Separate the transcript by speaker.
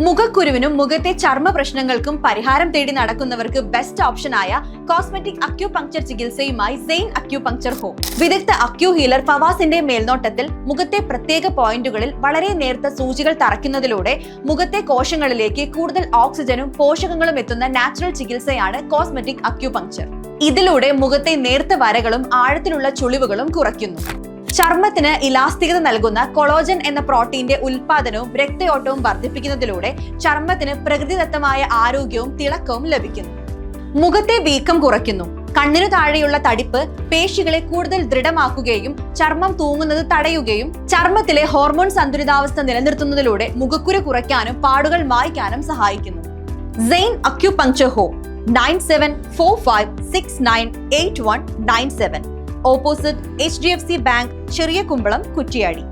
Speaker 1: മുഖക്കുരുവിനും മുഖത്തെ ചർമ്മ പ്രശ്നങ്ങൾക്കും പരിഹാരം തേടി നടക്കുന്നവർക്ക് ബെസ്റ്റ് ഓപ്ഷനായ കോസ്മെറ്റിക് അക്യൂപങ്ക്ചർ ചികിത്സയുമായി സെയിൻ അക്യൂപങ്ക്ചർ ഹോം. വിദഗ്ധ അക്യൂ ഹീലർ ഫവാസിന്റെ മേൽനോട്ടത്തിൽ മുഖത്തെ പ്രത്യേക പോയിന്റുകളിൽ വളരെ നേർത്ത സൂചികൾ തറയ്ക്കുന്നതിലൂടെ മുഖത്തെ കോശങ്ങളിലേക്ക് കൂടുതൽ ഓക്സിജനും പോഷകങ്ങളും എത്തുന്ന നാച്ചുറൽ ചികിത്സയാണ് കോസ്മെറ്റിക് അക്യൂപങ്ക്ചർ. ഇതിലൂടെ മുഖത്തെ നേർത്ത വരകളും ആഴത്തിലുള്ള ചുളിവുകളും കുറയ്ക്കുന്നു. ചർമ്മത്തിന് ഇലാസ്തികത നൽകുന്ന കൊളോജൻ എന്ന പ്രോട്ടീന്റെ ഉൽപാദനവും രക്തയോട്ടവും വർദ്ധിപ്പിക്കുന്നതിലൂടെ ചർമ്മത്തിന് പ്രകൃതിദത്തമായ ആരോഗ്യവും തിളക്കവും ലഭിക്കുന്നു. മുഖത്തെ വീക്കം കുറയ്ക്കുന്നു. കണ്ണിനു താഴെയുള്ള തടിപ്പ് പേശികളെ കൂടുതൽ ദൃഢമാക്കുകയും ചർമ്മം തൂങ്ങുന്നത് തടയുകയും ചർമ്മത്തിലെ ഹോർമോൺ സന്തുലിതാവസ്ഥ നിലനിർത്തുന്നതിലൂടെ മുഖക്കുരു കുറയ്ക്കാനും പാടുകൾ മായ്ക്കാനും സഹായിക്കുന്നു. Zain acupuncture home 9745698197 opposite HDFC bank, Cheriya Kumbalam, Kuttiyadi.